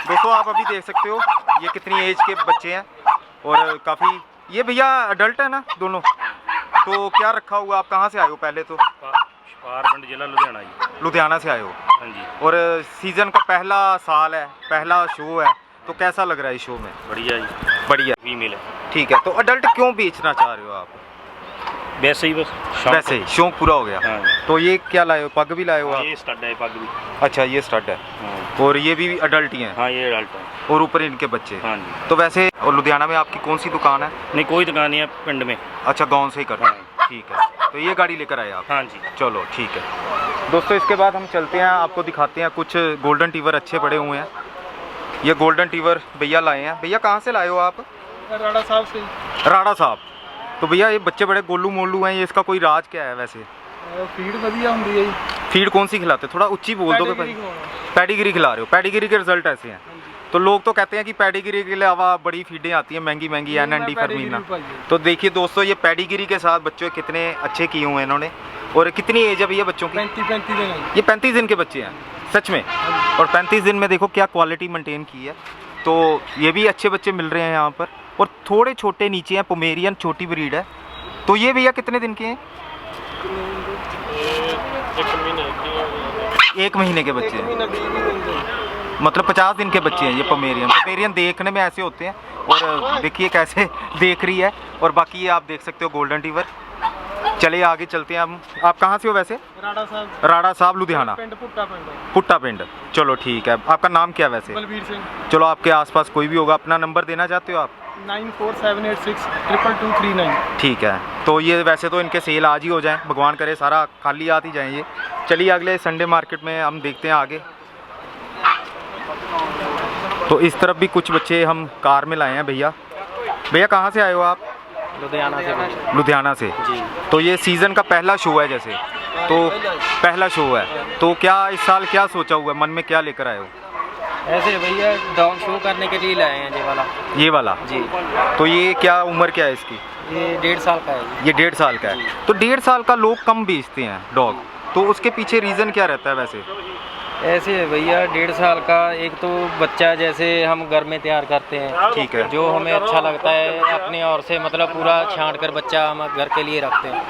दोस्तों आप अभी देख सकते हो ये कितनी एज के बच्चे हैं और काफ़ी, ये भैया अडल्ट है ना दोनों? तो क्या रखा हुआ, आप कहाँ से आए हो पहले तो? पिंड जिला लुधियाना जी। लुधियाना से आए हो? हाँ जी। और सीज़न का पहला साल है, पहला शो है, तो कैसा लग रहा है इस शो में? बढ़िया जी। बढ़िया फीमेल है। ठीक है, तो अडल्ट क्यों बेचना चाह रहे हो आप? वैसे ही बस वैसे ही शौक पूरा हो गया। हाँ। तो ये क्या लाए हो, पग भी लाए हो आप? ये स्टड है, पग भी। अच्छा ये स्टड है। हाँ। और ये भी अडल्ट ही हैं? हाँ ये अडल्ट है। और ऊपर इनके बच्चे? हाँ जी। तो वैसे और लुधियाना में आपकी कौन सी दुकान है? नहीं कोई दुकान नहीं है पिंड में। अच्छा गाँव से ही करते हैं। हाँ। ठीक है, तो ये गाड़ी लेकर आए आप? हाँ जी। चलो ठीक है दोस्तों, इसके बाद हम चलते हैं, आपको दिखाते हैं कुछ गोल्डन टीवर अच्छे पड़े हुए हैं। ये गोल्डन टीवर भैया लाए हैं। भैया कहाँ से लाए हो आप? राड़ा साहब से। राड़ा साहब। तो भैया ये बच्चे बड़े गोलू मोलू हैं, ये इसका कोई राज क्या है वैसे? फीड बढ़िया होंगी है जी। फीड कौन सी खिलाते हो, थोड़ा ऊंची बोल दो। पैडिग्री खिला रहे हो? पैडिग्री के रिजल्ट ऐसे हैं? तो लोग तो कहते हैं कि पैडिग्री के अलावा बड़ी फीडें आती हैं महंगी महंगी, NND फर्मीना। तो देखिए दोस्तों, ये पैडिग्री के साथ बच्चों कितने अच्छे किए हुए हैं इन्होंने। और कितनी एज है भैया बच्चों की? 35 दिन है। ये 35 दिन के बच्चे हैं सच में? और 35 दिन में देखो क्या क्वालिटी मेंटेन की है। तो ये भी अच्छे बच्चे मिल रहे हैं यहाँ पर। और थोड़े छोटे नीचे हैं, पोमेरियन छोटी ब्रीड है। तो ये भैया कितने दिन के हैं? 1 महीने के बच्चे हैं, मतलब 50 दिन के बच्चे हैं ये पोमेरियन। पोमेरियन देखने में ऐसे होते हैं और देखिए कैसे देख रही है। और बाकी ये आप देख सकते हो गोल्डन टीवर। चलिए आगे चलते हैं हम। आप कहाँ से हो वैसे? राड़ा साहब। राड़ा साहब लुधियाना। पुट्टा पिंड। चलो ठीक है, आपका नाम क्या है वैसे? बलबीर सिंह। चलो आपके आसपास कोई भी होगा, अपना नंबर देना चाहते हो आप? 9478622239। ठीक है, तो ये वैसे तो इनके सेल आज ही हो जाएं, भगवान करे सारा खाली हाथ ही जाएं ये। चलिए अगले संडे मार्केट में हम देखते हैं आगे। तो इस तरफ भी कुछ बच्चे हम कार में लाए हैं। भैया भैया कहाँ से आए हो आप? लुधियाना से। लुधियाना से जी। तो ये सीज़न का पहला शो है जैसे, तो पहला शो है, तो क्या इस साल क्या सोचा हुआ है, मन में क्या लेकर आए हो? ऐसे भैया डॉग शो करने के लिए लाए हैं ये वाला। ये वाला जी। तो ये क्या उम्र क्या है इसकी? ये 1.5 साल का है। ये 1.5 साल का है। तो 1.5 साल का लोग कम बेचते हैं डॉग, तो उसके पीछे रीज़न क्या रहता है वैसे? ऐसे है भैया 1.5 साल का, एक तो बच्चा जैसे हम घर में तैयार करते हैं, ठीक है, जो हमें अच्छा लगता है अपने और से, मतलब पूरा छांट कर बच्चा हम घर के लिए रखते हैं।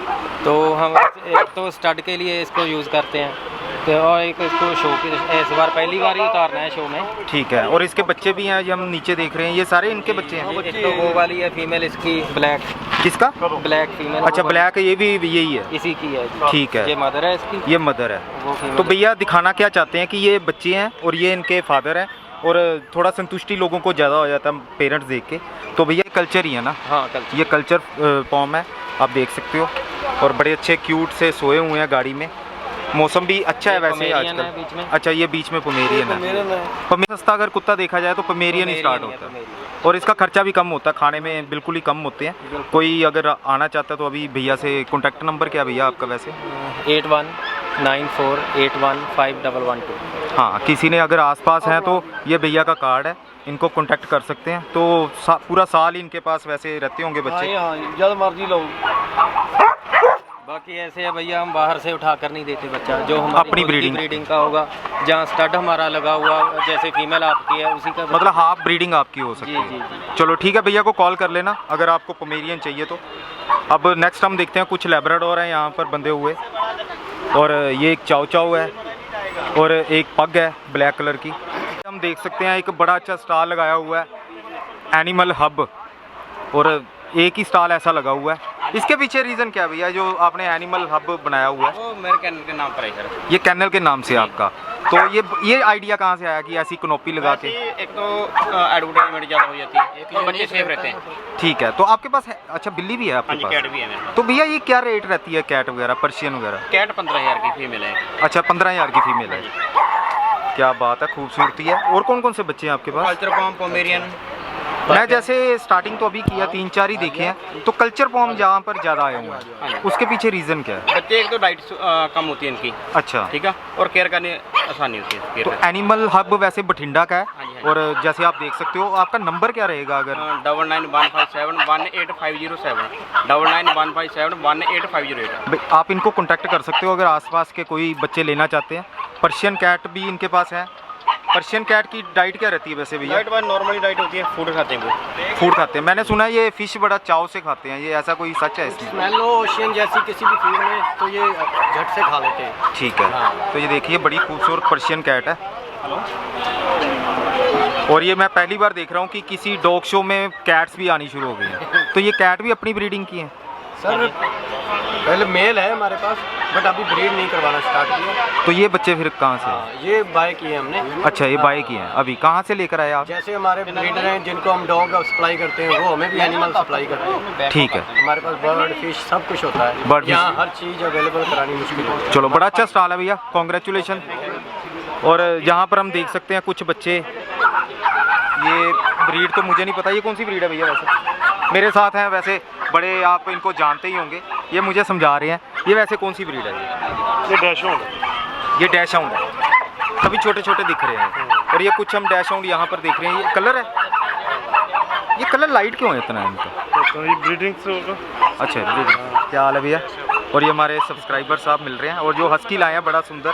तो हम एक तो स्टड के लिए इसको यूज़ करते हैं, तो और एक इसको शो की इस बार पहली बार ही उतारना है शो में। ठीक है। और इसके बच्चे भी हैं, ये हम नीचे देख रहे हैं, ये सारे इनके बच्चे हैं? एक तो वो वाली है फीमेल, इसकी ब्लैक। किसका? Black female. अच्छा ब्लैक है, ये भी यही है? इसी की है। ठीक है, ये मदर है इसकी। ये मदर है। वो फीमेल। तो भैया दिखाना क्या चाहते हैं कि ये बच्चे हैं और ये इनके फादर हैं, और थोड़ा संतुष्टि लोगों को ज़्यादा हो जाता है पेरेंट्स देख के। तो भैया कल्चर ही है ना? हाँ कल्चर। ये कल्चर फॉर्म है, आप देख सकते हो। और बड़े अच्छे क्यूट से सोए हुए हैं गाड़ी में। मौसम भी अच्छा है वैसे आजकल। बीच में। अच्छा ये बीच में पोमेरियन है। पोमेरियन सस्ता अगर कुत्ता देखा जाए तो पोमेरियन ही स्टार्ट होता है, और इसका खर्चा भी कम होता है, खाने में बिल्कुल ही कम होते हैं। कोई अगर आना चाहता है तो अभी भैया से कॉन्टैक्ट नंबर क्या भैया आपका वैसे? 8194815112। हाँ, किसी ने अगर आसपास हैं तो ये भैया का कार्ड है, इनको कांटेक्ट कर सकते हैं। तो पूरा साल ही इनके पास वैसे रहते होंगे बच्चे? हाँ जल्द मर्जी लो। बाकी ऐसे है भैया, हम बाहर से उठा कर नहीं देते बच्चा, जो हमारी अपनी ब्रीडिंग का होगा, जहाँ स्टड हमारा लगा हुआ जैसे फीमेल आपकी है उसी का, मतलब हाफ ब्रीडिंग आपकी हो सकती है। जी। चलो ठीक है, भैया को कॉल कर लेना अगर आपको पोमेरियन चाहिए तो। अब नेक्स्ट हम देखते हैं, कुछ लैब्राडोर हैं यहाँ पर बंधे हुए, और ये एक चाव चाव है और एक पग है ब्लैक कलर की। हम देख सकते हैं एक बड़ा अच्छा स्टॉल लगाया हुआ है, एनिमल हब, और एक ही स्टॉल ऐसा लगा हुआ है। इसके पीछे रीज़न क्या है भैया जो आपने एनिमल हब बनाया हुआ है? वो मेरे कैनल के नाम पर है सर। ये कैनल के नाम से आपका? तो ये आइडिया कहाँ से आया कि ऐसी कनोपी लगा के? एक तो एडवर्टाइजमेंट ज़्यादा हो जाती है, एक बच्चे सेफ रहते हैं। ठीक है, तो आपके पास है? अच्छा बिल्ली भी है आपके पास? कैट भी है मेरे पास। तो भैया ये क्या रेट रहती है कैट वगैरह, पर्शियन वगैरह? कैट 15,000 की फीमेल है। अच्छा 15,000 की फीमेल है। क्या बात है, खूबसूरती है। और कौन कौन से बच्चे हैं आपके पास? Culture पॉम, Pomeranian. मैं जैसे स्टार्टिंग तो अभी किया 3-4 ही देखे हैं, तो कल्चर फॉर्म जहाँ पर ज़्यादा आए हुए हैं, उसके पीछे रीज़न क्या है? बच्चे एक तो डाइट कम होती है इनकी। अच्छा ठीक है, और केयर करने आसानी होती है। तो एनिमल हब वैसे बठिंडा का है, हाँ जी। और जैसे आप देख सकते हो, आपका नंबर क्या रहेगा अगर? 9915718507 9915718508। आप इनको कॉन्टैक्ट कर सकते हो अगर आसपास के कोई बच्चे लेना चाहते हैं। पर्शियन कैट भी इनके पास है, पर्शियन कैट की डाइट क्या रहती है वैसे भैया? डाइट बार नॉर्मली डाइट होती है, फूड खाते हैं वो। फूड खाते हैं। मैंने सुना है ये फिश बड़ा चाव से खाते हैं, ये ऐसा कोई सच है इसमें? स्मेल लो ओशियन जैसी किसी भी फीड में तो ये झट से खा लेते हैं। ठीक है। हाँ। तो ये देखिए बड़ी खूबसूरत पर्शियन कैट है। और ये मैं पहली बार देख रहा हूँ कि किसी डॉग शो में कैट्स भी आनी शुरू हो गई हैं। तो ये कैट भी अपनी ब्रीडिंग की है? सर पहले मेल है हमारे पास, बट अभी ब्रीड नहीं करवाना स्टार्ट किया। तो ये बच्चे फिर कहाँ से? ये बाय किए हमने। अच्छा, ये बाय किए हैं। अभी कहाँ से लेकर आए आप? जैसे हमारे ब्रीडर हैं जिनको हम डॉग सप्लाई करते हैं, वो हमें भी एनिमल सप्लाई करते हैं। ठीक है। हमारे पास बर्ड फिश सब कुछ होता है। बर्ड यहाँ हर चीज़ अवेलेबल करानी मुश्किल है। चलो, बड़ा अच्छा स्टॉल है भैया, कॉन्ग्रेचुलेशन। और यहाँ पर हम देख सकते हैं कुछ बच्चे, ये ब्रीड तो मुझे नहीं पता, ये कौन सी ब्रीड है भैया? वैसे मेरे साथ हैं वैसे बड़े, आप इनको जानते ही होंगे, ये मुझे समझा रहे हैं। ये वैसे कौन सी ब्रीड है? ये डैश हाउंड। ये डैश हाउंड है। सभी छोटे छोटे दिख रहे हैं। और ये कुछ हम डैश हाउंड यहाँ पर देख रहे हैं। ये कलर है, ये कलर लाइट क्यों है इतना इनका? तो ये ब्रीडिंग से होगा। अच्छा, ब्रीडिंग। क्या हाल है भैया? और ये हमारे सब्सक्राइबर साहब मिल रहे हैं। और जो हस्की लाए हैं बड़ा सुंदर,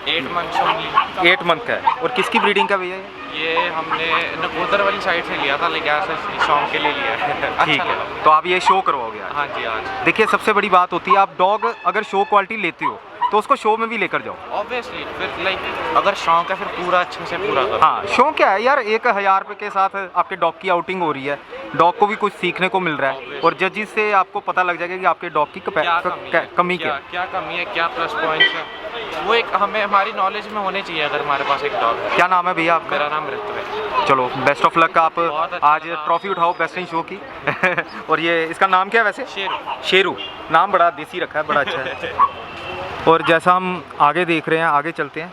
8 मंथ 8 मंथ का है। और किसकी ब्रीडिंग का भैया? ये हमने नकोदर वाली साइड से लिया था, लेकिन ऐसा शौक के लिए लिया है। ठीक है, तो आप ये शो करवाओगे आज? हाँ जी, आज देखिए, सबसे बड़ी बात होती है, आप डॉग अगर शो क्वालिटी लेते हो तो उसको शो में भी लेकर जाओ। ऑब्वियसली फिर लाइक अगर शौक है फिर पूरा अच्छे से पूरा करो। हाँ, शो क्या है यार, 1000 रुपये के साथ आपके डॉग की आउटिंग हो रही है, डॉग को भी कुछ सीखने को मिल रहा है, और जजिस से आपको पता लग जाएगा कि आपके डॉग की कमी क्या है, क्या कमी है, क्या प्लस पॉइंट्स है, वो एक हमें हमारी नॉलेज में होने चाहिए अगर हमारे पास एक डॉग है। क्या नाम है भैया आपका? मेरा नाम ऋतु है। चलो, बेस्ट ऑफ लक। आप अच्छा आज ट्रॉफी उठाओ बेस्ट इन शो की। और ये इसका नाम क्या है वैसे? शेरू। शेरू। नाम बड़ा देसी रखा है, बड़ा अच्छा है। और जैसा हम आगे देख रहे हैं, आगे चलते हैं।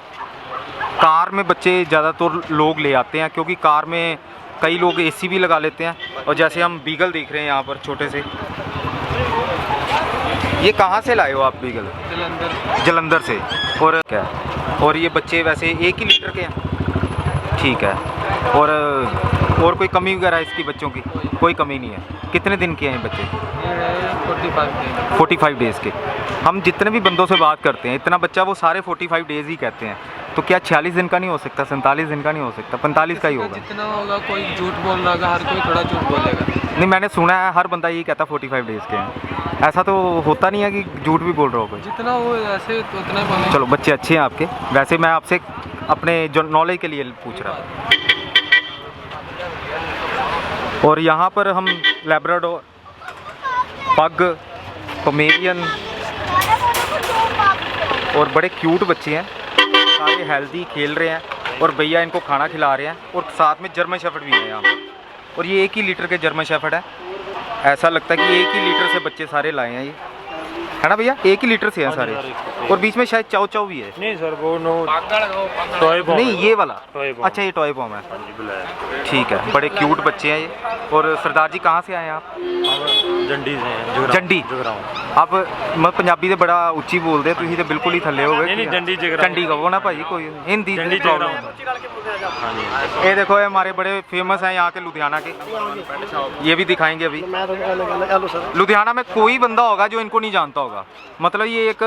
कार में बच्चे ज़्यादातर लोग ले आते हैं, क्योंकि कार में कई लोग एसी भी लगा लेते हैं। और जैसे हम बीगल देख रहे हैं यहाँ पर छोटे से, ये कहाँ से लाए हो आप बीगल? जलंधर से। और क्या, और ये बच्चे वैसे 1 ही लीटर के हैं? ठीक है। और कोई कमी वगैरह इसकी बच्चों की? कोई कमी नहीं है। कितने दिन के हैं बच्चे? 45 डेज़ के। हम जितने भी बंदों से बात करते हैं, इतना बच्चा वो सारे 45 डेज़ ही कहते हैं। तो क्या 46 दिन का नहीं हो सकता, 47 दिन का नहीं हो सकता, 45 का ही होगा? जितना होगा, कोई झूठ बोल रहा होगा, हर कोई थोड़ा झूठ बोलेगा। नहीं, मैंने सुना है हर बंदा यही कहता 45 डेज़ के हैं। ऐसा तो होता नहीं है कि झूठ भी बोल रहा हो कोई? जितना वो ऐसे तो उतना ही बोले। चलो, बच्चे अच्छे हैं आपके। वैसे मैं आपसे अपने जो नॉलेज के लिए पूछ रहा हूँ। और यहाँ पर हम लैब्राडोर, पग, पोमेरियन और बड़े क्यूट बच्चे हैं, सारे हेल्दी खेल रहे हैं, और भैया इनको खाना खिला रहे हैं। और साथ में जर्मन शेफर्ड भी है यहाँ पर। और ये 1 ही लीटर के जर्मन शेफर्ड है। ऐसा लगता है कि 1 ही लीटर से बच्चे सारे लाए हैं, ये है ना भैया? 1 ही लीटर से हैं सारे। और बीच में शायद चाव चाव भी है। नहीं सर, वो नो टॉय बॉम्ब। नहीं, ये वाला। Toy bomb. अच्छा, ये टॉय बॉम्ब है। हाँ जी, बुलाया। ठीक है, बड़े क्यूट बच्चे हैं ये। और सरदार जी कहाँ से आए हैं आप? जंडी से हैं। जंडी। आप मैं पंजाबी से बड़ा उच्ची बोलते, तुम तो बिल्कुल ही थल्ले हो गए। नहीं, जंडी जगराऊं। जंडी कहो ना भाई, कोई हिंदी जंडी प्रॉब्लम। हाँ जी। ये देखो, ये हमारे बड़े फेमस हैं यहाँ के लुधियाना के, ये भी दिखाएंगे अभी। लुधियाना में कोई बंदा होगा जो इनको नहीं जानता होगा। मतलब ये एक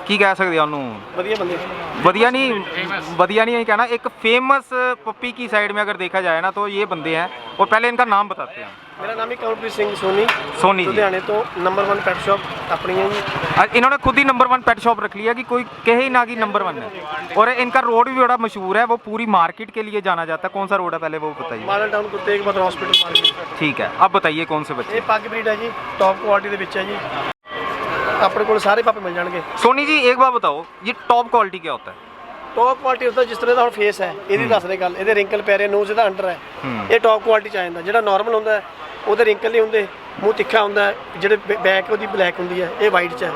की कह सकते हैं वधिया नहीं कहना, एक फेमस पप्पी की साइड में अगर देखा जाए ना, तो ये बंदे हैं। और पहले इनका नाम बताते हैं। मेरा नाम है कमलप्रीत सिंह सोनी जी। लुधियाने तो नंबर 1 पेट शॉप अपनी है जी। इन्होंने खुद ही नंबर 1 पेट शॉप रख लिया कि कोई कहे ही ना कि नंबर 1 है। और इनका रोड भी बड़ा मशहूर है, वो पूरी मार्केट के लिए जाना जाता है। कौन सा रोड है पहले वो बताइए? मॉडल टाउन कुत्ते के बाद हॉस्पिटल मार्केट। ठीक है, अब बताइए कौन से बच्चे? ये पग ब्रीड है जी, टॉप क्वालिटी ਦੇ ਵਿੱਚ है जी। अपने को सारे पापे मिल जाएंगे। सोनी जी, एक बात बताओ, ये टॉप क्वालिटी क्या होता है? टॉप क्वालिटी ਹੁੰਦਾ ਜਿਸ ਤਰ੍ਹਾਂ ਦਾ ਹੁਣ ਫੇਸ ਹੈ, ਇਹਦੀ ਦੱਸ ਦੇ ਗੱਲ, ਇਹਦੇ ਰਿੰਕਲ ਪੈ ਰਹੇ, ਨੋਜ਼ ਇਹਦਾ ਅੰਡਰ ਹੈ, ਇਹ ਟੌਪ ਕੁਆਲਿਟੀ ਚ ਆ ਜਾਂਦਾ। ਜਿਹੜਾ ਨਾਰਮਲ ਹੁੰਦਾ ਹੈ ਉਹਦੇ ਰਿੰਕਲ ਨਹੀਂ ਹੁੰਦੇ, ਮੂੰਹ ਤਿੱਖਾ ਹੁੰਦਾ ਹੈ, ਜਿਹੜੇ ਬੈਕ ਉਹਦੀ ਬਲੈਕ ਹੁੰਦੀ ਹੈ, ਇਹ ਵਾਈਟ ਚ ਹੈ।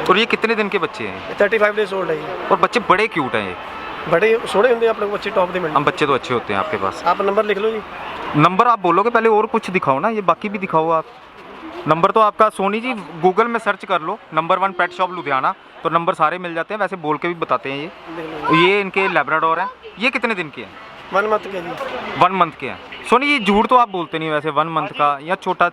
और ये कितने दिन के बच्चे हैं? ਇਹ 35 डेज ओल्ड है जी। और बच्चे बड़े क्यूट हैं ये। बड़े सोहਣੇ ਹੁੰਦੇ ਆਪਣੇ ਕੋਲ, ਬੱਚੇ ਟੌਪ ਦੇ ਮਿਲਣਗੇ। हम बच्चे तो अच्छे होते हैं आपके पास। आप नंबर लिख लो जी। नंबर आप बोलोगे पहले, और कुछ दिखाओ ना, ये बाकी भी दिखाओ आप। नंबर तो आपका सोनी जी गूगल में सर्च कर लो, नंबर 1 पेट शॉप लुधियाना, तो नंबर सारे मिल जाते हैं। वैसे बोल के भी बताते हैं ये इनके लैब्राडोर हैं। ये कितने दिन के हैं? 1 मंथ के जी। 1 मंथ के हैं। सोनी, ये झूठ तो आप बोलते नहीं वैसे, 1 मंथ का या छोटा?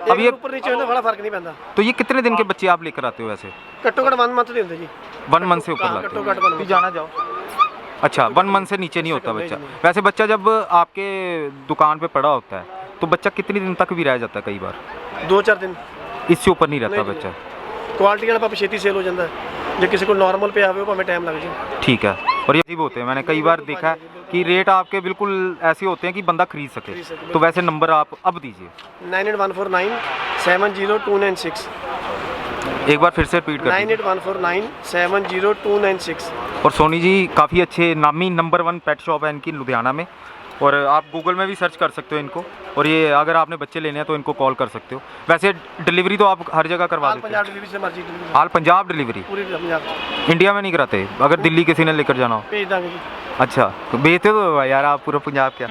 अब ये ऊपर नीचे होने बड़ा फर्क नहीं पैंदा। तो ये कितने दिन के बच्चे आप लेकर आते हो वैसे? घट्टो घट 1 मंथ ਦੇ ਹੁੰਦੇ ਜੀ। 1 मंथ से ऊपर लाते घट्टो हो? घट 1 जाना जाओ। अच्छा 1 मंथ से नीचे नहीं होता बच्चा। वैसे बच्चा जब आपके दुकान पे पड़ा होता है तो बच्चा कितने दिन तक भी रह जाता है? कई बार 2-4 दिन इससे ऊपर नहीं रहता नहीं, बच्चा। क्वालिटी वाला पापा छेती सेल हो जाता है, जो किसी को नॉर्मल पे आवे वो हमें टाइम लग जाए। ठीक है। और ये अजीब होते हैं, मैंने कई बार देखा है कि रेट आपके बिल्कुल ऐसे होते हैं कि बंदा खरीद सके। तो वैसे नंबर आप अब दीजिए। 98149 70296 एक बार फिर से रिपीट कर दीजिए। 98149 70296। और सोनी जी काफ़ी अच्छे नामी नंबर 1 पेट शॉप है इनकी लुधियाना में, और आप गूगल में भी सर्च कर सकते हो इनको। और ये अगर आपने बच्चे लेने हैं तो इनको कॉल कर सकते हो। वैसे डिलीवरी तो आप हर जगह करवा हाल देते पंजाब हो? डिलीवरी से मर्जी डिलीवरी हाल पंजाब डिलीवरी पूरी पंजाब इंडिया में नहीं कराते? अगर दिल्ली किसी ने लेकर जाना हो? भेज देंगे जी। अच्छा, तो बेचते तो यार आप पूरा पंजाब क्या।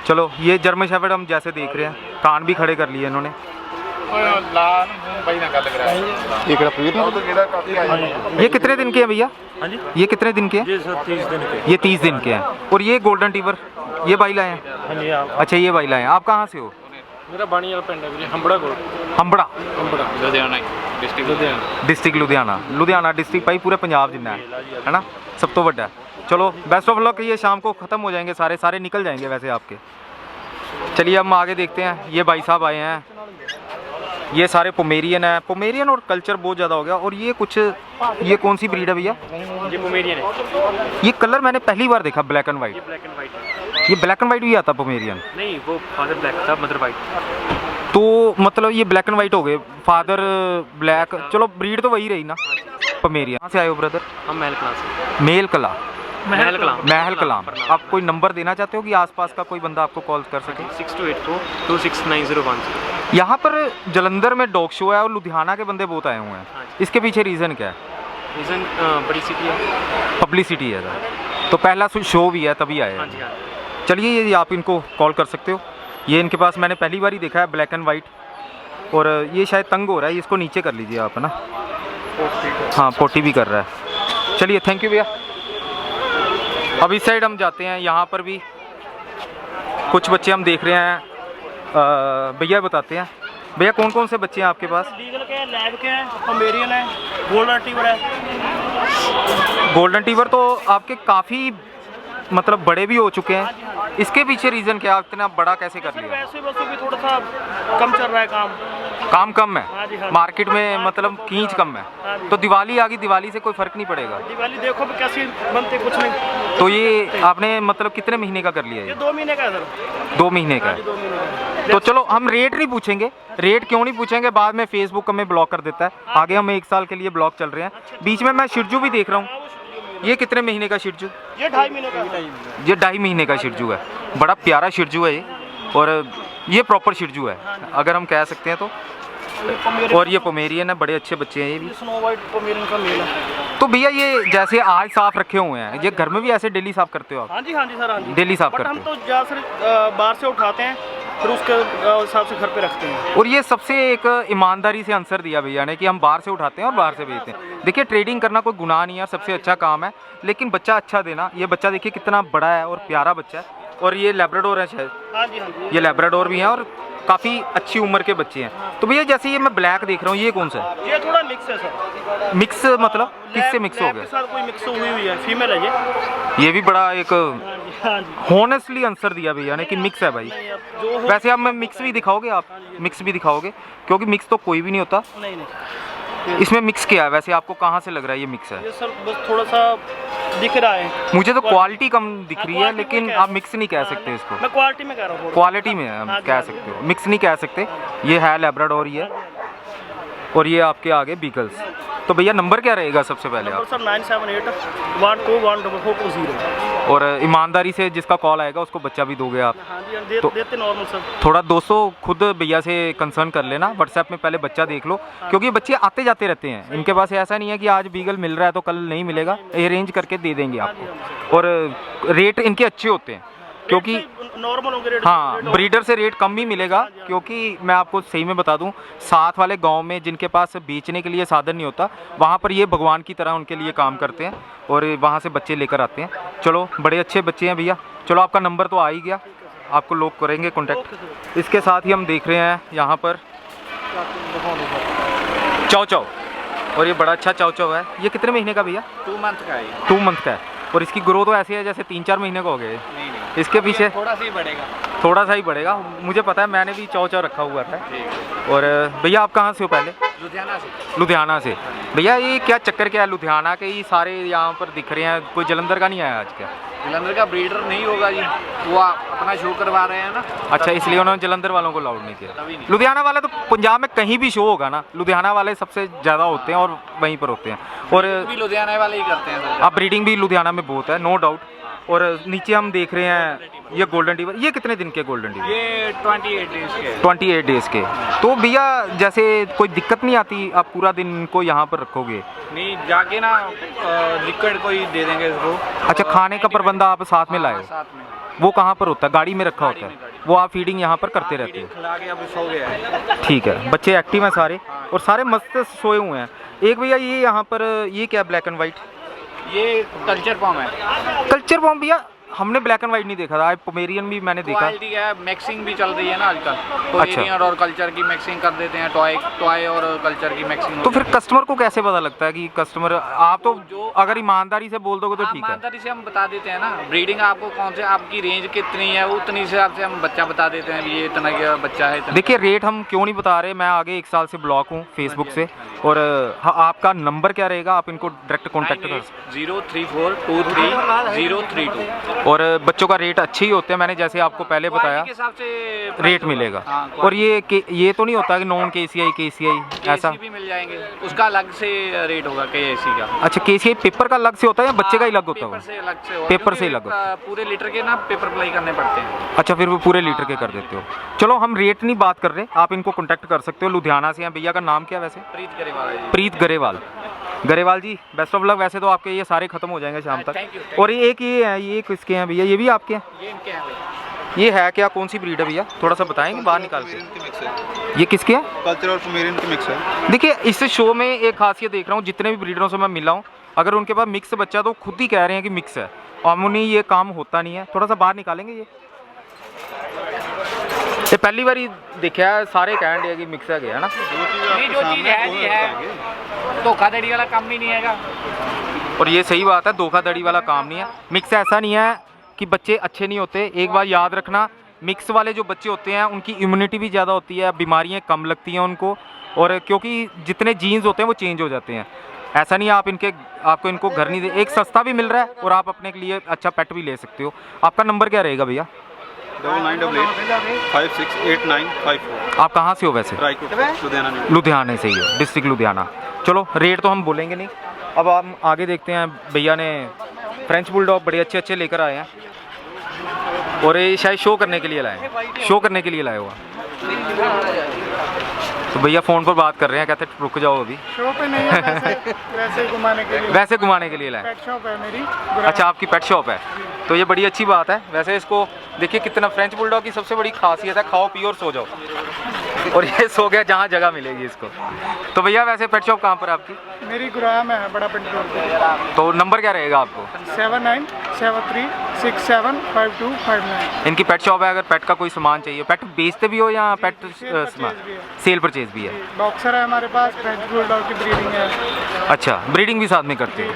चलो ये जर्मन शेफर्ड हम जैसे देख रहे हैं, कान भी खड़े कर लिए इन्होंने। ये कितने दिन के हैं भैया? हाँ जी, ये कितने दिन के हैं? ये सर 30 दिन के। ये 30 दिन के हैं। और ये गोल्डन टीवर ये बाई लाए हैं? हाँ जी, आप अच्छा ये बाई लाए हैं। आप कहाँ से हो? मेरा बाणी वाला पिंड है ਵੀਰੇ ਹੰਬੜਾ ਕੋਲ Hambra Ludhiana district Ludhiana district Ludhiana. Ludhiana district भाई पूरे पंजाब जितना है ना, सब तो बड़ा है। चलो बेस्ट ऑफ लक। ये शाम को ख़त्म हो जाएंगे सारे निकल जाएंगे वैसे आपके। चलिए हम आगे देखते हैं। ये भाई साहब आए हैं, ये सारे पोमेरियन है। पोमेरियन और कल्चर बहुत ज़्यादा हो गया। और ये कुछ ये कौन सी ब्रीड है भैया? ये पोमेरियन है। ये कलर मैंने पहली बार देखा, black and white. Black and white ये ब्लैक एंड वाइट भी आता पोमेरियन? नहीं, वो फादर ब्लैक था, मदर वाइट। तो मतलब ये ब्लैक एंड वाइट हो गए, फादर ब्लैक। चलो ब्रीड तो वही रही ना पोमेरियन। कहाँ से आए हो ब्रदर? हम महल कलां से। मेल कला महल कलां। महल कलाम। आप कोई नंबर देना चाहते हो कि आसपास का कोई बंदा आपको कॉल कर सके? 6284269010। यहाँ पर जलंधर में डॉग शो है और लुधियाना के बंदे बहुत आए हुए हैं। इसके पीछे रीज़न क्या है? रीज़न बड़ी सिटी है। पब्लिसिटी है सर। तो पहला शो भी है तभी आए हाँ हैं। जी, हाँ। चलिए ये आप इनको कॉल कर सकते हो। ये इनके पास मैंने पहली बार ही देखा है ब्लैक एंड वाइट। और ये शायद तंग हो रहा है, इसको नीचे कर लीजिए आप, है ना? हाँ पोटी भी कर रहा है। चलिए थैंक यू भैया। अब इस साइड हम जाते हैं। यहाँ पर भी कुछ बच्चे हम देख रहे हैं। भैया बताते हैं, भैया कौन कौन से बच्चे हैं आपके पास? लीगल के हैं, लैब के हैं, पोमेरियन है, गोल्डन टीवर है। गोल्डन टीवर तो आपके काफ़ी मतलब बड़े भी हो चुके हैं। इसके पीछे रीज़न क्या, इतना बड़ा कैसे कर सर लिया? वैसे बस अभी थोड़ा सा कम चल रहा है काम। काम कम हाँ जी, है हाँ। मार्केट में, मतलब खींच कम हाँ है। जी। तो दिवाली आ गई, दिवाली से कोई फ़र्क नहीं पड़ेगा। दिवाली देखो भी कैसी बनती, कुछ नहीं। तो ये आपने मतलब कितने महीने का कर लिया ये ये? 2 महीने का है सर। 2 महीने का है। 2 महीने का है। तो चलो हम रेट नहीं पूछेंगे। रेट क्यों नहीं पूछेंगे, बाद में फेसबुक हमें ब्लॉक कर देता है। आगे हम 1 साल के लिए ब्लॉक चल रहे हैं। बीच में मैं शिरजू भी देख रहा हूँ। ये कितने महीने का शिरजू? ये 2.5 महीने का है। ये 2.5 महीने का शिरजू है। बड़ा प्यारा शिरजू है ये। और ये प्रॉपर शिरजू है अगर हम कह सकते हैं तो। और ये पोमेरियन है, बड़े अच्छे बच्चे हैं ये भी। स्नो वाइट पोमेरियन का मेल है। तो भैया ये जैसे आज साफ रखे हुए हैं, ये घर में भी ऐसे डेली साफ करते हो आप? हाँ जी, हाँ जी सर, हाँ जी। डेली साफ बट करते हम हो? तो ज़्यादातर बाहर से उठाते हैं, फिर उसके हिसाब से घर पे रखते हैं। और ये सबसे एक ईमानदारी से आंसर दिया भैया ने कि हम बाहर से उठाते हैं और बाहर से बेचते हैं। देखिए ट्रेडिंग करना कोई गुनाह नहीं है, सबसे अच्छा काम है, लेकिन बच्चा अच्छा देना। ये बच्चा देखिए कितना बड़ा है और प्यारा बच्चा है। और ये लैब्राडोर है शायद। हाँ जी, हाँ जी। ये लैब्राडोर भी हैं और काफ़ी अच्छी उम्र के बच्चे हैं। तो भैया जैसे ये मैं ब्लैक देख रहा हूँ, ये कौन सा है? ये थोड़ा मिक्स है सर। मिक्स मतलब किससे मिक्स हो लैब के गया? साथ कोई मिक्स हुई हुई है, फीमेल है ये। ये भी बड़ा एक हाँ जी, हाँ जी। हॉनेस्टली आंसर दिया भैया ने कि मिक्स है भाई। नहीं, अब जो हो- वैसे अब मैं मिक्स भी दिखाओगे आप? मिक्स भी दिखाओगे क्योंकि मिक्स तो कोई भी नहीं होता। नहीं नहीं, इसमें मिक्स क्या है वैसे, आपको कहाँ से लग रहा है ये मिक्स है? ये सर बस थोड़ा सा दिख रहा है। मुझे तो क्वालिटी कम दिख रही है, क्वालिटी में लेकिन क्या आप है? मिक्स नहीं कह सकते इसको। मैं क्वालिटी में कह रहा हूँ। क्वालिटी में हम हाँ जी, कह हाँ जी। सकते हो, मिक्स नहीं कह सकते। ये है लैब्राडोर ही है। और ये आपके आगे बीगल्स। तो भैया नंबर क्या रहेगा सबसे पहले नंबर आप? सर 978-121444। और ईमानदारी से जिसका कॉल आएगा उसको बच्चा भी दोगे आप? हाँ जी, तो- देते नॉर्मल सर। थोड़ा 200 खुद भैया से कंसर्न कर लेना, व्हाट्सएप में पहले बच्चा देख लो, क्योंकि ये बच्चे आते जाते रहते हैं। इनके पास ऐसा नहीं है कि आज बीगल मिल रहा है तो कल नहीं मिलेगा, अरेंज करके दे देंगे आपको। और रेट इनके अच्छे होते हैं क्योंकि नॉर्मल होंगे रेट। हाँ ब्रीडर से रेट कम भी मिलेगा। क्योंकि मैं आपको सही में बता दूं, साथ वाले गांव में जिनके पास बेचने के लिए साधन नहीं होता, वहाँ पर ये भगवान की तरह उनके लिए काम करते हैं और वहाँ से बच्चे लेकर आते हैं। चलो बड़े अच्छे बच्चे हैं भैया। चलो आपका नंबर तो आ ही गया, आपको लोग करेंगे कॉन्टैक्ट। इसके साथ ही हम देख रहे हैं यहाँ पर चाव चाव, और ये बड़ा अच्छा चाव चाव है। ये कितने महीने का भैया? 2 मंथ का है। 2 मंथ का है। और इसकी ग्रोथ तो ऐसी है जैसे 3-4 महीने का हो गए। इसके पीछे थोड़ा सा ही बढ़ेगा। थोड़ा सा ही बढ़ेगा, मुझे पता है, मैंने भी चाव चाव रखा हुआ था। और भैया आप कहाँ से हो पहले? लुधियाना से। लुधियाना से। भैया ये क्या चक्कर क्या है, लुधियाना के ही सारे यहाँ पर दिख रहे हैं, कोई जलंधर का नहीं आया आज क्या? जलंधर का ब्रीडर नहीं होगा जी, वो अपना शो करवा रहे हैं ना। अच्छा, इसलिए उन्होंने जलंधर वालों को अलाउड नहीं किया। लुधियाना वाले तो पंजाब में कहीं भी शो होगा ना, लुधियाना वाले सबसे ज़्यादा होते हैं और वहीं पर होते हैं। और भी लुधियाना वाले ही करते हैं सर। अब ब्रीडिंग भी लुधियाना में बहुत है, नो डाउट। और नीचे हम देख रहे हैं ये गोल्डन डीवर, ये कितने दिन के गोल्डन डीवर? ये 28 डेज के। 28 डेज़ के। तो भैया जैसे कोई दिक्कत नहीं आती, आप पूरा दिन इनको यहाँ पर रखोगे? नहीं, जाके ना लिक्विड कोई दे देंगे इसको। अच्छा, खाने का प्रबंध आप साथ में लाए हो? साथ में। वो कहाँ पर होता है? गाड़ी में रखा होता है? वो आप फीडिंग यहाँ पर करते रहते हो? खिला के अब सो गया है। ठीक है, बच्चे एक्टिव हैं सारे और सारे मस्त सोए हुए हैं। एक भैया ये यहाँ पर ये क्या ब्लैक एंड वाइट? ये कल्चर फॉर्म है। कल्चर फॉर्म भैया हमने ब्लैक एंड वाइट नहीं देखा था, पोमेरियन भी मैंने देखा। क्वालिटी है, मिक्सिंग भी चल रही है ना आजकल, तो अच्छा। पोमेरियन और कल्चर की मिक्सिंग कर देते हैं, टॉय और कल्चर की मिक्सिंग। तो फिर कस्टमर को कैसे पता लगता है कि कस्टमर, आप तो अगर ईमानदारी से बोल दोगे तो ठीक है। ईमानदारी से हम बता देते हैं ना, ब्रीडिंग आपको कौन से, आपकी रेंज कितनी है, उतनी हिसाब से हम बच्चा बता देते हैं, ये इतना का बच्चा है। देखिए रेट हम क्यों नहीं बता रहे, मैं आगे 1 साल से ब्लॉक हूँ फेसबुक से। और आपका नंबर क्या रहेगा, आप इनको डायरेक्ट कॉन्टैक्ट कर? 034230032। और बच्चों का रेट अच्छे ही होते हैं, मैंने जैसे आपको पहले बताया के हिसाब से रेट मिलेगा। हाँ, और ये तो नहीं होता कि नॉन KCI ऐसा? भी मिल जाएंगे, उसका अलग से रेट होगा KCI का। अच्छा, KCI पेपर का अलग से होता है या बच्चे का ही अलग होता पेपर है? से अलग से होगा, पेपर से ही क्योंकि अलग पूरे लीटर के ना पेपर अप्लाई करने पड़ते हैं। अच्छा, फिर वो पूरे लीटर के कर देते हो। चलो हम रेट नहीं बात कर रहे, आप इनको कॉन्टैक्ट कर सकते हो, लुधियाना से हैं। भैया का नाम क्या है वैसे? प्रीत गरेवाल है जी। प्रीत गरेवाल जी, बेस्ट ऑफ लक। वैसे तो आपके ये सारे खत्म हो जाएंगे शाम थैंक तक। यू। और ये एक ये है, ये किसके हैं भैया? ये भी आपके हैं? ये इनके हैं भैया। ये है क्या, कौन सी ब्रीड है भैया, थोड़ा सा बताएंगे बाहर निकाल के? ये किसके हैं? कल्चर और पोमेरियन की मिक्स है। देखिए इस शो में एक खासियत देख रहा हूँ, जितने भी ब्रीडरों से मैं मिला हूँ, अगर उनके पास मिक्स बच्चा तो खुद ही कह रहे हैं कि मिक्स है। अमूनी ये काम होता नहीं है। थोड़ा सा बाहर निकालेंगे ये पहली बार ही देखा है, सारे कह रहे हैं कि मिक्स है गया ना। नहीं, जो चीज़ है जी है, धोखाधड़ी वाला काम ही नहीं है। और ये सही बात है, धोखाधड़ी वाला काम नहीं है। मिक्स ऐसा नहीं है कि बच्चे अच्छे नहीं होते, एक बार याद रखना, मिक्स वाले जो बच्चे होते हैं उनकी इम्यूनिटी भी ज़्यादा होती है, बीमारियाँ कम लगती हैं उनको, और क्योंकि जितने जीन्स होते हैं वो चेंज हो जाते हैं। ऐसा नहीं है आपको इनको घर नहीं दे, एक सस्ता भी मिल रहा है और आप अपने के लिए अच्छा पेट भी ले सकते हो। आपका नंबर क्या रहेगा भैया? 9988568954। आप कहाँ से हो वैसे? रायकोट, लुधियाना। लुधियाने से ही हो, डिस्ट्रिक्ट लुधियाना। चलो रेट तो हम बोलेंगे नहीं, अब हम आगे देखते हैं। भैया ने फ्रेंच बुलडॉग बड़े अच्छे लेकर आए हैं और ये शायद शो करने के लिए लाए हुआ। तो भैया फ़ोन पर बात कर रहे हैं, कहते हैं रुक जाओ अभी। शो पे नहीं है, वैसे ही घुमाने के लिए। वैसे घुमाने के लिए लाए? पेट शॉप है मेरी। अच्छा, आपकी पेट शॉप है, तो ये बड़ी अच्छी बात है। वैसे इसको देखिए कितना, फ्रेंच बुलडॉग की सबसे बड़ी खासियत है खाओ पियो और सो जाओ, और ये सो गया जहाँ जगह मिलेगी इसको। तो भैया वैसे पेट शॉप कहाँ पर आपकी? मेरी गुराया में है, बड़ा पेट्रोल पे। तो नंबर क्या रहेगा आपको? 7973675259। इनकी पेट शॉप है, अगर पेट का कोई सामान चाहिए, पेट बेचते भी हो या पेट सेल परचेज भी है? बॉक्सर है हमारे पास, फ्रेंच बुलडॉग की ब्रीडिंग है। अच्छा, ब्रीडिंग भी साथ में करते हो?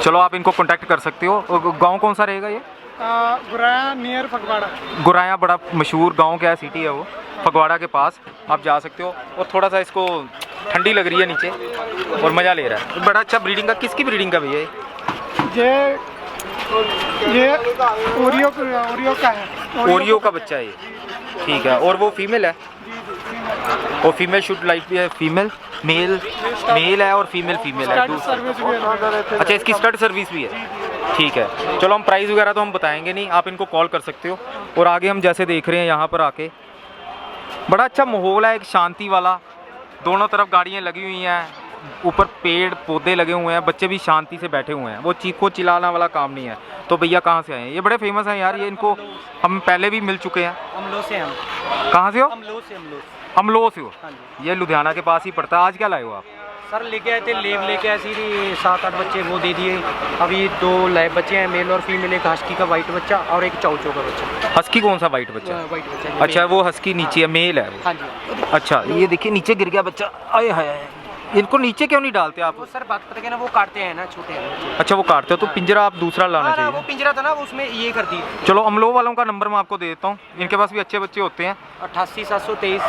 चलो आप इनको कांटेक्ट कर सकते हो। गांव कौन सा रहेगा ये? गुराया नियर फगवाड़ा। गुराया बड़ा मशहूर गांव क्या है, सिटी है वो, फगवाड़ा के पास। आप जा सकते हो। और थोड़ा सा इसको ठंडी लग रही है नीचे और मज़ा ले रहा है। बड़ा अच्छा ब्रीडिंग का, किसकी ब्रीडिंग का भैया? ये ओरियो का है। ओरियो का बच्चा है ये, ठीक है। और वो फीमेल है? और फीमेल शुड लाइट भी है, फीमेल मेल है और फीमेल है। सर्विस भी है। अच्छा, इसकी स्टड सर्विस भी है, ठीक है। चलो हम प्राइस वगैरह तो हम बताएंगे नहीं, आप इनको कॉल कर सकते हो। और आगे हम जैसे देख रहे हैं यहाँ पर आके बड़ा अच्छा माहौल है, एक शांति वाला, दोनों तरफ गाड़ियाँ लगी हुई हैं, ऊपर पेड़ पौधे लगे हुए हैं, बच्चे भी शांति से बैठे हुए हैं, वो चीखो चिल्लाना वाला काम नहीं है। तो भैया कहाँ से आए हैं? ये बड़े फेमस हैं यार, ये इनको हम पहले भी मिल चुके हैं। अमलो से हम। कहाँ से हो? अमलो से हो? हाँ ये लुधियाना के पास ही पड़ता है। आज क्या लाए हो आप? सर लेके आए थे, लेव लेके आए सीधे 7-8 बच्चे वो दे दिए। अभी 2 लाइव बच्चे हैं, मेल और फीमेल, एक हस्की का वाइट बच्चा और एक चाउचो का बच्चा। हस्की कौन सा वाइट बच्चा? वाइट बच्चा। अच्छा, वो हस्की नीचे है, मेल है वो। हाँ जी। अच्छा, ये देखिए नीचे गिर गया बच्चा, आए हाय। इनको नीचे क्यों नहीं डालते आप? वो सर बात पता क्या ना, वो काटते हैं ना, छोटे हैं। अच्छा वो काटते हो तो पिंजरा आप दूसरा लाना हाँ ना, वो चाहिए। पिंजरा था ना, वो उसमें ये कर दी। चलो अमलो वालों का नंबर मैं आपको दे देता हूँ, इनके पास भी अच्छे बच्चे होते हैं। 88 723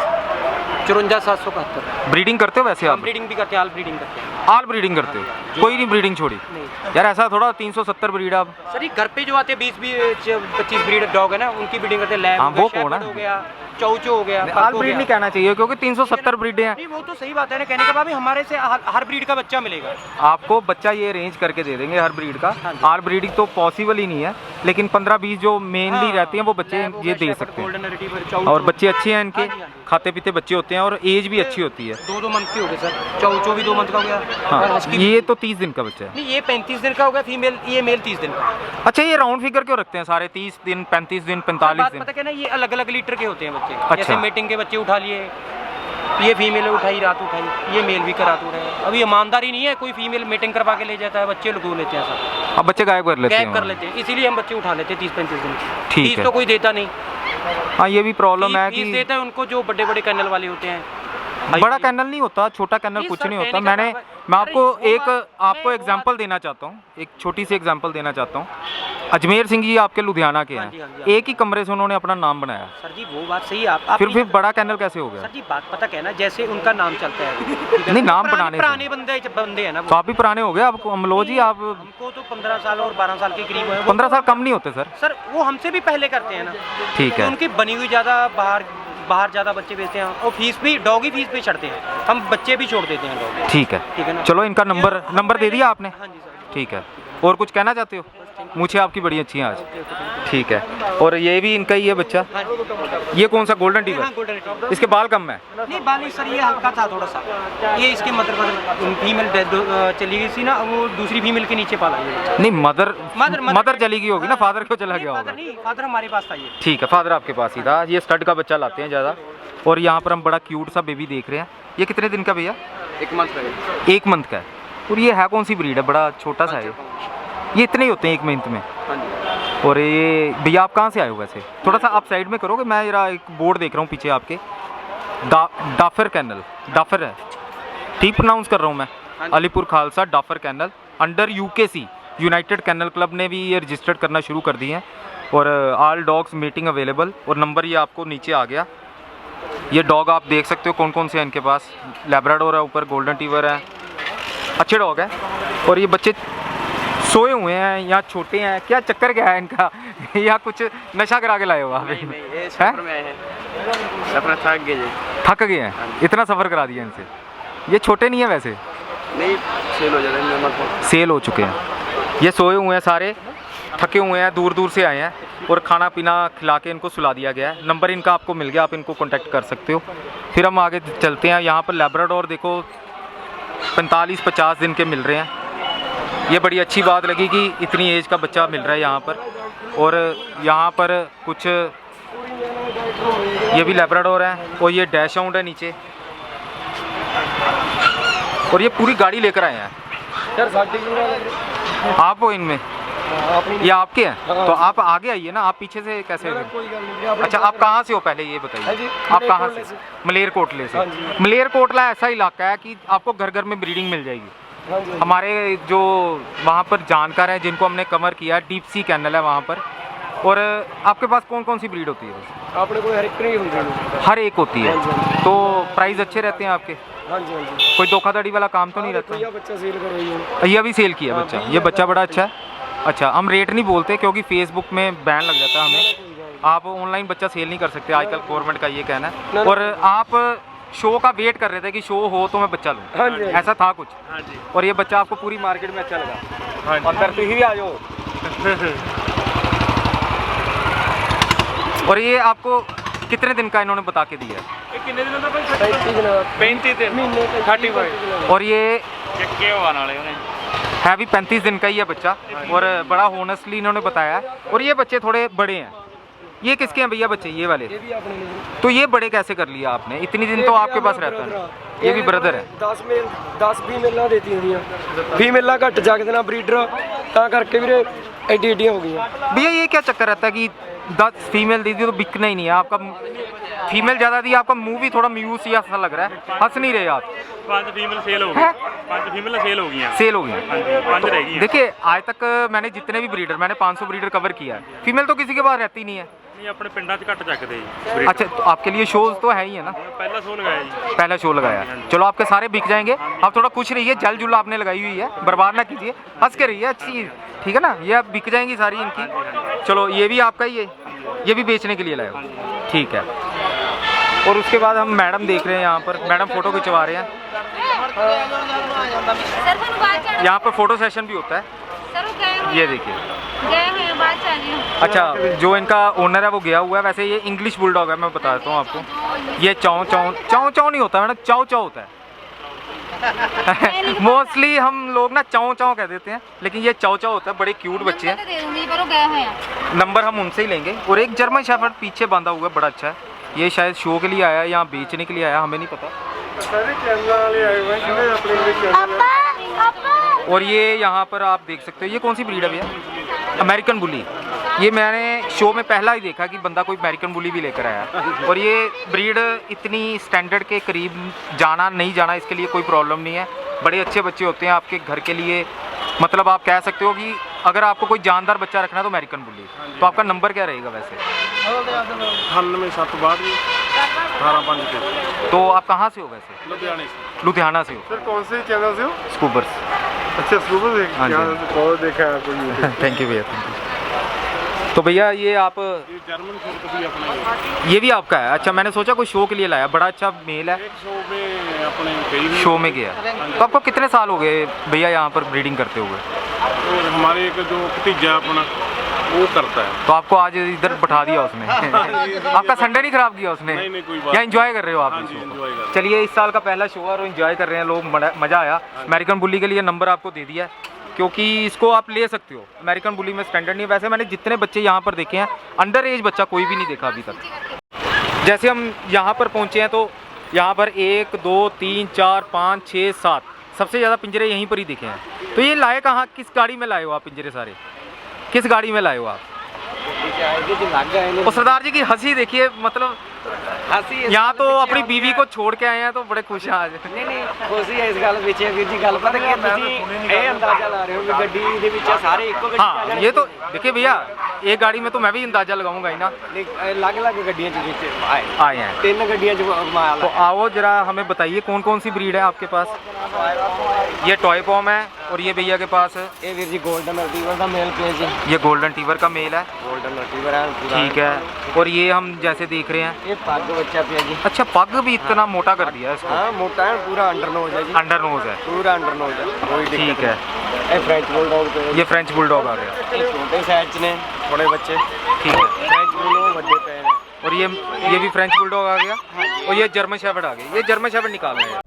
54 771। ब्रीडिंग करते हो वैसे हम आप? ब्रीडिंग भी करते हैं, आल ब्रीडिंग करते हैं। आल ब्रीडिंग करते हो? कोई नहीं ब्रीडिंग छोड़ी नहीं यार, ऐसा थोड़ा 370 ब्रीड आप। सर, ये घर पे जो आते हैं 20-25 ब्रीड डॉग है ना, उनकी ब्रीडिंग करते हैं। लैब हाँ, हो गया, वो कौन है? शेफर्ड हो गया, चौचो हो गया, आल ब्रीड नहीं कहना चाहिए क्योंकि 370 ब्रीडें हैं। नहीं, वो तो सही बात है ना, कहने के बाद भी हमारे से हर ब्रीड का बच्चा मिलेगा। आपको बच्चा ये अरेंज करके दे देंगे हर ब्रीड का। हाँ जी। आल ब्रीडिंग तो पॉसिबल ही नहीं है, लेकिन 15-20 जो मेनली हाँ, रहती हैं वो बच्चे लैब हो ये गया, दे शेफर्ड, सकते हैं। Golden retriever, chow chow. और बच्चे अच्छे हैं इनके, हाँ जी, हाँ जी। खाते पीते बच्चे होते हैं और एज भी अच्छी होती है। 2-2 मंथ के हो गए सर, चौचो भी 2 मंथ का हो गया। और हाँ, हस्की ये तो 30 दिन का बच्चा है। नहीं, ये 35 दिन का हो गया फीमेल, ये मेल 30 दिन का। अच्छा ये राउंड फिगर क्यों रखते हैं सारे? 30 दिन, 35 दिन, 45 बात दिन? पता क्या ना, ये अलग अलग लीटर के होते हैं बच्चे। अच्छा। जैसे मीटिंग के बच्चे उठा लिए, ये फीमेल उठाई, रात उठाई, ये मेल भी का रात उठाई। अभी ईमानदारी नहीं है, कोई फीमेल मीटिंग करवा के ले जाता है, बच्चे लुको लेते हैं सब, अब बच्चे गायब कर लेते हैं कैब कर लेते हैं। इसीलिए हम बच्चे उठा लेते हैं 30-35 दिन की। ठीक फीस है। तो कोई देता नहीं। हाँ ये भी प्रॉब्लम है फीस कि देता है उनको जो बड़े बड़े कैनल वाले होते हैं। बड़ा कैनल नहीं होता, छोटा कैनल नहीं कुछ सर, नहीं होता। कहने का मैं मतलब- आपको अरे वो एक बात- आपको मैं वो एग्जांपल देना चाहता हूँ, एक छोटी सी एग्जांपल देना चाहता हूँ। अजमेर सिंह जी आपके लुधियाना के हाँ जी, हैं, हाँ जी, हाँ एक ही कमरे से उन्होंने अपना नाम बनाया, सर जी वो बात सही है। आप फिर बड़ा कैनल कैसे हो गया? सर जी बात पता क्या है ना, जैसे उनका नाम चलता है, ठीक है? नहीं, नाम पुराने- बनाने से। पुराने बंदे हैं ना वो। तो आप भी पुराने हो गए, आपको अमलो जी आप हमको तो 15 साल और 12 साल के करीब है। 15 साल कम नहीं होते सर? सर वो हमसे भी पहले करते हैं ना। ठीक तो है। उनकी बनी हुई ज़्यादा बाहर ज़्यादा बच्चे बेचते हैं, और फीस भी डॉग ही फीस पे चढ़ते हैं, हम बच्चे भी छोड़ देते हैं डॉग। ठीक ठीक है है, ना? चलो इनका नंबर दे दिया आपने? हाँ जी सर। ठीक है, और कुछ कहना चाहते हो? मुझे आपकी बड़ी अच्छी हैं आज। ठीक है, और ये भी इनका ही है बच्चा। हाँ जी। ये कौन सा गोल्डन टीवर? हाँ, गोल्डन रिट्रीवर। इसके बाल कम है? नहीं बाली सर, ये हल्का था थोड़ा सा। ये इसके मदर फीमेल चली गई थी ना, वो दूसरी फीमेल के नीचे पाला ये बच्चा। नहीं मदर मदर चली गई होगी ना, फादर क्यों चला गया फादर होगा? नहीं, फादर हमारे पास था ये। ठीक है, फादर आपके पास ही था। ये स्टड का बच्चा लाते हैं ज़्यादा। और यहाँ पर हम बड़ा क्यूट सा बेबी देख रहे हैं। ये कितने दिन का भैया? 1 मंथ का है। 1 मंथ का है। और ये है कौन सी ब्रीड है? बड़ा छोटा सा है ये इतने ही होते हैं 1 मंथ में? हाँ जी। और ये भैया आप कहाँ से आए हो वैसे? थोड़ा सा आप साइड में करोगे, मैं जरा एक बोर्ड देख रहा हूँ पीछे आपके, डाफर कैनल, डाफर है ठीक प्रोनाउंस कर रहा हूँ मैं? Alipur Khalsa Daphar canal under UKC, united canal club ने भी ये रजिस्टर्ड करना शुरू कर दिए हैं। और ऑल डॉग्स मीटिंग अवेलेबल, और नंबर ये आपको नीचे आ गया। ये डॉग आप देख सकते हो कौन कौन से हैं इनके पास। लैब्राडोर है, ऊपर गोल्डन टीवर है, अच्छे डॉग है। और ये बच्चे सोए हुए हैं या छोटे हैं, क्या चक्कर क्या है इनका? या कुछ नशा करा के लाए हो आप? नहीं ये सफर में आए हैं, सफर थक गए जी। थक गए हैं, इतना सफ़र करा दिया इनसे। ये छोटे नहीं है वैसे? नहीं सेल हो जाता है नॉर्मल को। सेल हो चुके हैं। ये सोए हुए हैं सारे, थके हुए हैं, दूर दूर से आए हैं, और खाना पीना खिला के इनको सुला दिया गया है। नंबर इनका आपको मिल गया, आप इनको कांटेक्ट कर सकते हो। फिर हम आगे चलते हैं। यहाँ पर लैब्राडोर देखो 45-50 दिन के मिल रहे हैं। ये बड़ी अच्छी बात लगी कि इतनी एज का बच्चा मिल रहा है यहाँ पर। और यहाँ पर कुछ ये भी लैब्राडोर है, और ये डैश हाउंड है नीचे। और ये पूरी गाड़ी लेकर आए हैं आप हो इनमें? ये आपके हैं? तो आप आगे आइए ना, आप पीछे से कैसे हो? अच्छा आप कहाँ से हो पहले ये बताइए? आप कहाँ से? मलेरकोटले से। मलेरकोटला ऐसा इलाका है कि आपको घर घर में ब्रीडिंग मिल जाएगी। हमारे जो वहाँ पर जानकार हैं जिनको हमने कवर किया है, डीप सी कैनल है वहाँ पर। और आपके पास कौन कौन सी ब्रीड होती है? अपने को हर एक नहीं होती। हर एक होती है। तो प्राइस अच्छे रहते हैं आपके? हाँ जी हाँ जी। कोई धोखाधड़ी वाला काम तो नहीं रहता? बच्चा सेल करो ये अभी सेल किया बच्चा, ये बच्चा बड़ा अच्छा है। अच्छा हम रेट नहीं बोलते क्योंकि फेसबुक में बैन लग जाता है हमें। आप ऑनलाइन बच्चा सेल नहीं कर सकते आजकल, गवर्नमेंट का ये कहना है। और आप शो का वेट कर रहे थे कि शो हो तो मैं बच्चा लूँ, हाँ जी। ऐसा था कुछ? और ये बच्चा आपको पूरी मार्केट में अच्छा लगा? अंदर से ही आ जाओ। और ये आपको कितने दिन का इन्होंने बता के दिया? 35 दिन 35। और ये क्या हुआ नाले उन्हें? है भी 35 दिन का ही है बच्चा, और बड़ा होनेस्टली इन्होंने बताया है। और ये बच्चे थोड़े बड़े हैं। ये किसके हैं भैया बच्चे ये वाले? तो ये बड़े कैसे कर लिया आपने? इतनी दिन तो आपके पास रहता है। ये भी ब्रदर है? 10 फीमेल देती हुई फीमेल घट जाके ना ब्रीडर ਤਾਂ ਕਰਕੇ ਵੀਰੇ ਐਡੀ ਐਡੀਆਂ ਹੋ ਗਈਆਂ। भैया ये क्या चक्कर रहता है कि 10 फीमेल दी थी तो बिकना ही नहीं है? आपका फीमेल ज़्यादा दी, आपका मुंह भी थोड़ा म्यूस या सा लग रहा है, हंस नहीं रहे आप? 5 फीमेल सेल हो हैं? गई 5 फीमेल सेल हो गई हैं सेल हो गई हैं। हाँ जी 5 रह गई हैं देखिए आज तक मैंने जितने भी ब्रीडर, मैंने 500 ब्रीडर कवर किया है, फीमेल तो किसी के पास रहती नहीं है। नहीं अपने पिंडा च घट चकते जी अच्छा तो आपके लिए शोज तो है ही है ना, पहला शो लगाया जी पहला शो लगाया। चलो आपके सारे बिक जाएंगे। आप थोड़ा खुश रहिए, जल जुल आपने लगाई हुई है, बर्बाद ना कीजिए, हंस के रहिए, अच्छी ठीक है ना, ये अब बिक जाएंगी सारी इनकी। चलो ये भी आपका ही है, ये भी बेचने के लिए लाए हो, ठीक है। और उसके बाद हम मैडम देख रहे हैं, यहाँ पर मैडम फ़ोटो खिंचवा रहे हैं। यहाँ पर फ़ोटो सेशन भी होता है, ये देखिए। अच्छा जो इनका ओनर है वो गया हुआ है। वैसे ये इंग्लिश बुलडॉग है, मैं बता देता हूँ आपको। ये चाव चाव चाव चाव नहीं होता मैडम, चाव चाव होता है। मोस्टली हम लोग ना चाव चाव कह देते हैं, लेकिन ये चाव चाव होता है। बड़े क्यूट बच्चे हैं, नंबर हम उनसे ही लेंगे। और एक जर्मन शेफर्ड पीछे बांधा हुआ है, बड़ा अच्छा है। ये शायद शो के लिए आया है, यहाँ बेचने के लिए आया, हमें नहीं पता। और ये यहाँ पर आप देख सकते हो, ये कौन सी ब्रीड है भैया? American bully. ये मैंने शो में पहला ही देखा कि बंदा कोई अमेरिकन बुली भी लेकर आया। और ये ब्रीड इतनी स्टैंडर्ड के करीब जाना नहीं जाना, इसके लिए कोई प्रॉब्लम नहीं है। बड़े अच्छे बच्चे होते हैं आपके घर के लिए। मतलब आप कह सकते हो कि अगर आपको कोई जानदार बच्चा रखना है तो अमेरिकन बुली। तो आपका नंबर क्या रहेगा वैसे? 9872 तो आप कहाँ से हो वैसे? लुधियाने से। लुधियाना से हो? सर कौन से चैनल से हो? स्कूबर्स। अच्छा स्कूबर देख हाँ जी। बहुत देखा है आपको। थैंक यू भैया, थैंक यू। तो भैया ये आप, ये जर्मन शॉप भी अपना है। ये भी आपका है? अच्छा मैंने सोचा कोई शो के लिए लाया, बड़ा अच्छा मेल है। एक शो में अपने गई हुई शो में गया। तो आपको कितने साल हो गए भैया यहाँ पर ब्रीडिंग करते हुए? और हमारे एक जो भतीजा अपना वो करता है। तो आपको आज इधर बैठा दिया उसने। आपका संडे नहीं खराब किया उसने? नहीं, नहीं, कोई बात या एंजॉय कर रहे हो आप हाँ इस जी, शो को? enjoy कर रहे हैं। चलिए इस साल का पहला शो है और एंजॉय कर रहे हैं लोग, मज़ा आया। अमेरिकन बुली के लिए नंबर आपको दे दिया है, क्योंकि इसको आप ले सकते हो। अमेरिकन बुली में स्टैंडर्ड नहीं है। वैसे मैंने जितने बच्चे यहाँ पर देखे हैं, अंडर एज बच्चा कोई भी नहीं देखा अभी तक। जैसे हम यहाँ पर पहुँचे हैं तो यहाँ पर 1 2 3 4 5 6 7 सबसे ज़्यादा पिंजरे यहीं पर ही दिखे हैं। तो ये लाए कहाँ, किस गाड़ी में लाए हो आप पिंजरे सारे? किस गाड़ी में लाए हो आप? और सरदार जी की हंसी देखिए, मतलब यहाँ तो अपनी बीवी को छोड़ के आए हैं तो बड़े खुश हैं आज। ਨਹੀਂ ਖੁਸ਼ੀ ਹੈ ਇਸ ਗੱਲ ਵਿੱਚ ਵੀਰ ਜੀ। ਗੱਲ ਪਤਾ ਕੀ ਤੁਸੀਂ ਇਹ ਅੰਦਾਜ਼ਾ ਲਾ ਰਹੇ ਹੋ ਕਿ ਗੱਡੀ ਦੇ ਵਿੱਚ ਸਾਰੇ ਇੱਕੋ ਗੱਡੀ हाँ ये तो देखिए भैया, एक गाड़ी में तो मैं भी अंदाजा लगाऊंगा ही ना। ਅਲੱਗ-ਅਲੱਗ ਗੱਡੀਆਂ ਚ ਵਿੱਚ ਆਏ आए हैं। 3 ਗੱਡੀਆਂ ਚ ਮਾਲ तो आओ जरा हमें बताइए कौन कौन सी ब्रीड है आपके पास? ये टॉय पॉम है और ये भैया के पास ਇਹ ਵੀਰ ਜੀ 골ਡਨ ਰਿਟਰੀਵਰ ਦਾ ਮੇਲ ਪੇਜ ਜੀ। ये गोल्डन टीवर का मेल है, 골ਡਨ ਰਿਟਰੀਵਰ ਹੈ ਪੂਰਾ। ठीक है। और ये हम जैसे देख रहे हैं, ਇਹ ਪੱਗ ਬੱਚਾ ਪਿਆ ਜੀ। अच्छा पग भी इतना मोटा कर दिया है इसको। ਹਾਂ ਮੋਟਾ ਹੈ ਪੂਰਾ ਅੰਡਰ ਨੋਜ਼ ਹੈ ਜੀ। अंडर नोज है, ਪੂਰਾ ਅੰਡਰ ਨੋਜ਼ ਹੈ ਕੋਈ ਦਿੱਕਤ ठीक है। ਨਹੀਂ। ਇਹ ਫ੍ਰੈਂਚ ਬੁਲਡੌਗ ਤੇ ये फ्रेंच बुलडॉग आ गया, ਇਹ ਛੋਟੇ ਸਾਈਜ਼ ਚ ਨੇ ਥੋੜੇ ਬੱਚੇ। ठीक है। ਫ੍ਰੈਂਚ ਬੁਲਡੌਗ ਵੱਡੇ ਪਏ ਨੇ। और ये भी फ्रेंच बुलडॉग आ गया और ये जर्मन शेफर्ड आ गई। ये जर्मन शेफर्ड निकालना है।